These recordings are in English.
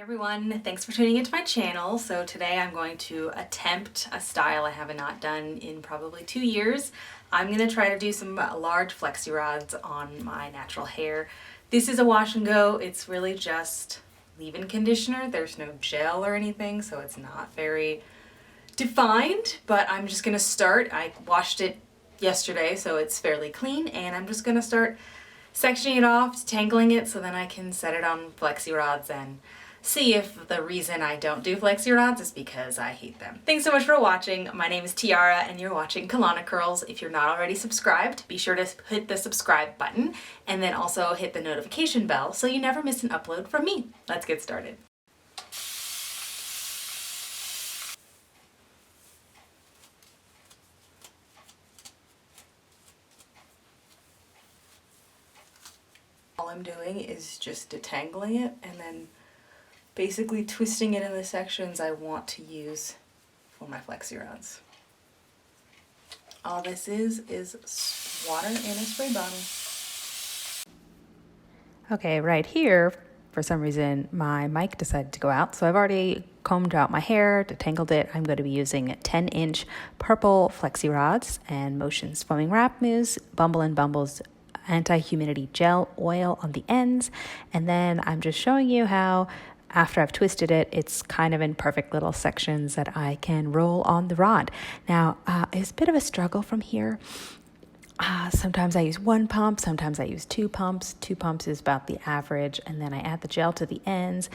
Everyone, thanks for tuning into my channel. So today I'm going to attempt a style I have not done in probably 2 years. I'm going to try to do some large flexi rods on my natural hair. This is a wash and go. It's really just leave-in conditioner. There's no gel or anything, so it's not very defined, but I'm just going to start. I washed it yesterday, so it's fairly clean, and I'm just going to start sectioning it off, detangling it, so then I can set it on flexi rods and see if the reason I don't do flexi rods is because I hate them. Thanks so much for watching. My name is Tiara and you're watching Kalana Curls. If you're not already subscribed, be sure to hit the subscribe button and then also hit the notification bell so you never miss an upload from me. Let's get started. All I'm doing is just detangling it and then basically twisting it in the sections I want to use for my flexi rods. All this is water in a spray bottle. Okay, right here, for some reason, my mic decided to go out, so I've already combed out my hair, detangled it. I'm going to be using 10-inch purple flexi rods and Motion's foaming wrap mousse, Bumble and Bumble's Anti-Humidity Geloil on the ends, and then I'm just showing you how after I've twisted it, it's kind of in perfect little sections that I can roll on the rod. Now, it's a bit of a struggle from here. Sometimes I use one pump, sometimes I use two pumps. 2 pumps is about the average, and then I add the gel to the ends.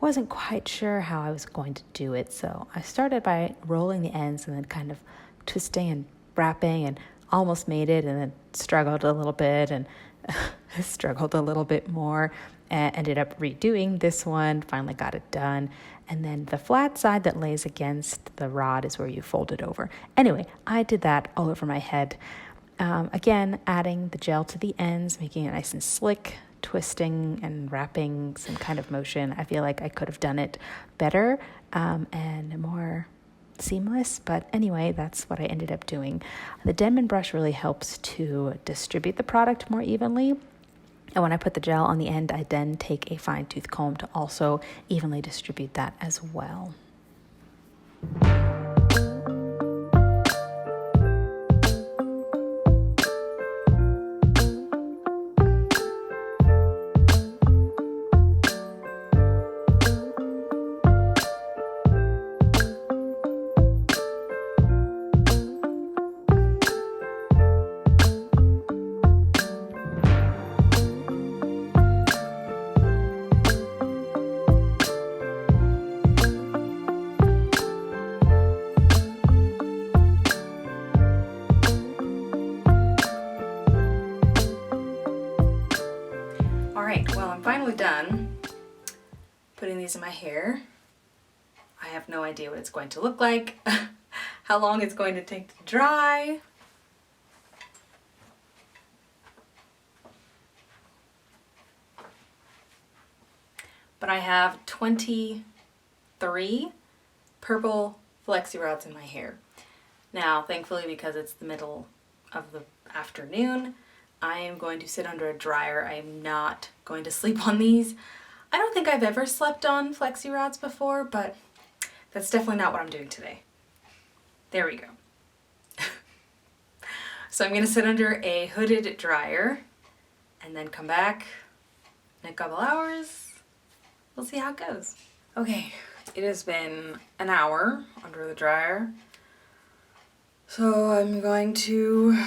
Wasn't quite sure how I was going to do it, so I started by rolling the ends and then kind of twisting and wrapping and almost made it, and then struggled a little bit and struggled a little bit more. Ended up redoing this one, finally got it done, and then the flat side that lays against the rod is where you fold it over. Anyway, I did that all over my head. Again, adding the gel to the ends, making it nice and slick, twisting and wrapping some kind of motion. I feel like I could have done it better and more seamless, but anyway, that's what I ended up doing. The Denman brush really helps to distribute the product more evenly. And when I put the gel on the end, I then take a fine tooth comb to also evenly distribute that as well. Well, I'm finally done putting these in my hair. I have no idea what it's going to look like, how long it's going to take to dry. But I have 23 purple flexi rods in my hair. Now, thankfully, because it's the middle of the afternoon, I am going to sit under a dryer. I am not going to sleep on these. I don't think I've ever slept on flexi rods before, but that's definitely not what I'm doing today. There we go. So I'm going to sit under a hooded dryer and then come back in a couple hours. We'll see how it goes. Okay, it has been an hour under the dryer. So I'm going to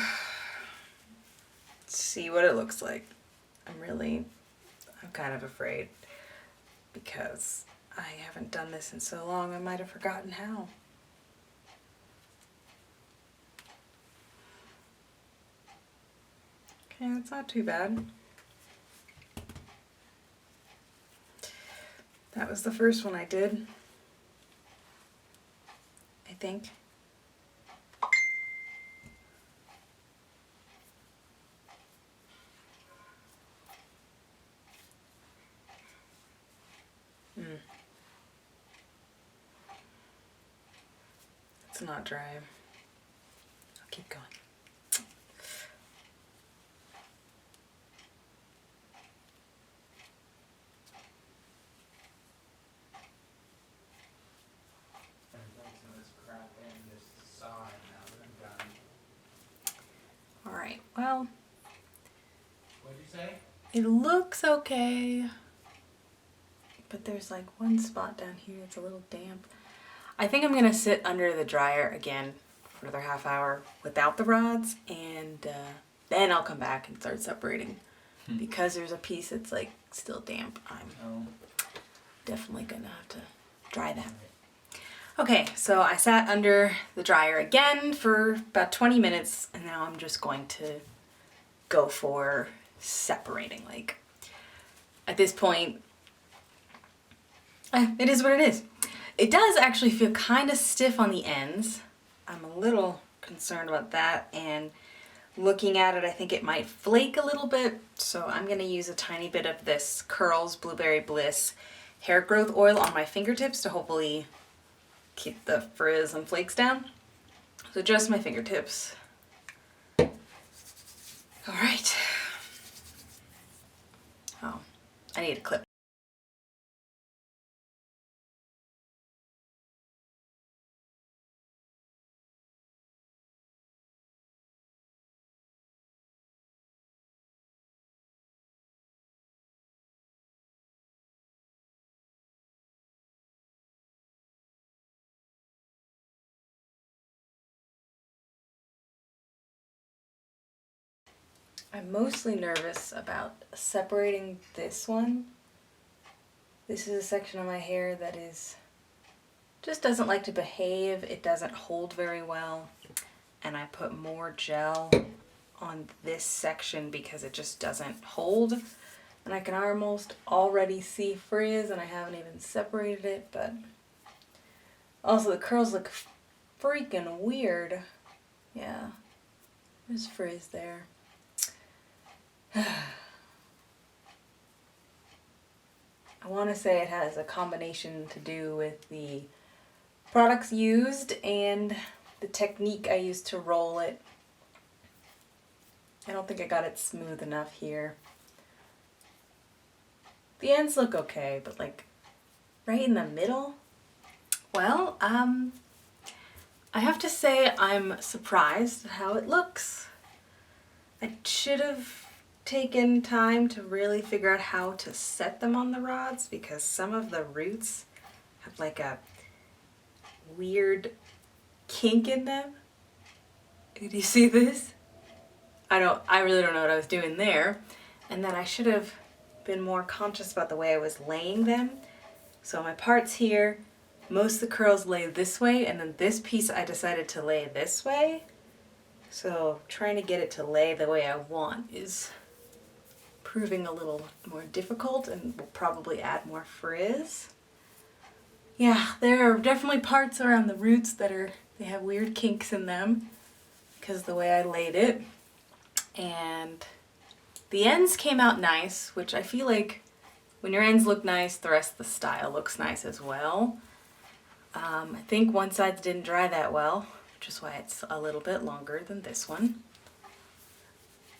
see what it looks like. I'm kind of afraid because I haven't done this in so long I might have forgotten how. Okay, that's not too bad. That was the first one I did, I think. It's not dry. I'll keep going. well, What'd you say? it looks okay. But there's like one spot down here that's a little damp. I think I'm gonna sit under the dryer again for another half hour without the rods, and then I'll come back and start separating. Because there's a piece that's like still damp, I'm definitely gonna have to dry that. Okay, so I sat under the dryer again for about 20 minutes, and now I'm just going to go for separating. Like, at this point, it is what it is. It does actually feel kind of stiff on the ends. I'm a little concerned about that, and looking at it, I think it might flake a little bit, so I'm gonna use a tiny bit of this Curls Blueberry Bliss hair growth oil on my fingertips to hopefully keep the frizz and flakes down. So just my fingertips. All right. Oh, I need a clip. I'm mostly nervous about separating this one. This is a section of my hair that just doesn't like to behave. It doesn't hold very well. And I put more gel on this section because it just doesn't hold. And I can almost already see frizz, and I haven't even separated it, but also the curls look freaking weird. Yeah, there's frizz there. I want to say it has a combination to do with the products used and the technique I used to roll it. I don't think I got it smooth enough here. The ends look okay, but like right in the middle? Well, I have to say I'm surprised at how it looks. I should have taken time to really figure out how to set them on the rods, because some of the roots have like a weird kink in them. Did you see this? I really don't know what I was doing there. And then I should have been more conscious about the way I was laying them. So my parts here, most of the curls lay this way, and then this piece I decided to lay this way. So trying to get it to lay the way I want is proving a little more difficult and will probably add more frizz. Yeah, there are definitely parts around the roots that they have weird kinks in them because of the way I laid it. And the ends came out nice, which I feel like when your ends look nice, the rest of the style looks nice as well. I think one side didn't dry that well, which is why it's a little bit longer than this one.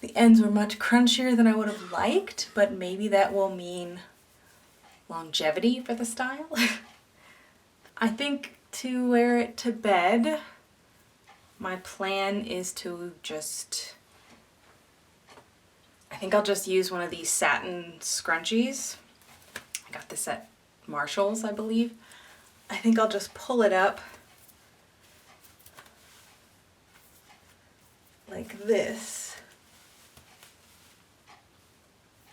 The ends were much crunchier than I would have liked, but maybe that will mean longevity for the style. I think to wear it to bed, my plan is to I think I'll just use one of these satin scrunchies. I got this at Marshall's, I believe. I think I'll just pull it up like this.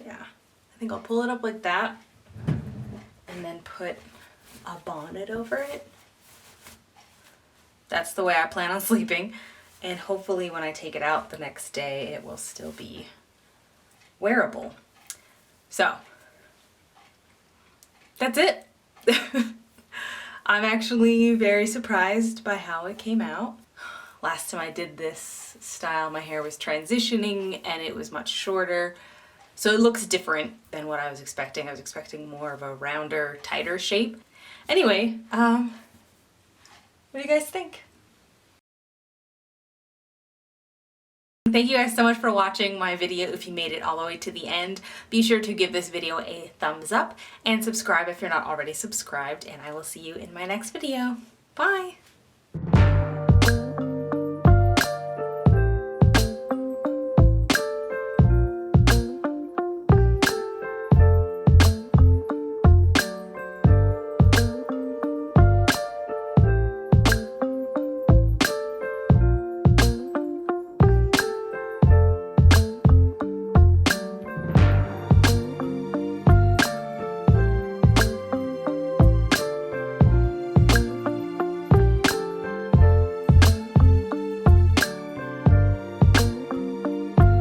Yeah, I think I'll pull it up like that and then put a bonnet over it. That's the way I plan on sleeping, and hopefully when I take it out the next day it will still be wearable. So that's it. I'm actually very surprised by how it came out. Last time I did this style, my hair was transitioning and it was much shorter. So it looks different than what I was expecting. I was expecting more of a rounder, tighter shape. Anyway, what do you guys think? Thank you guys so much for watching my video. If you made it all the way to the end, be sure to give this video a thumbs up and subscribe if you're not already subscribed, and I will see you in my next video. Bye!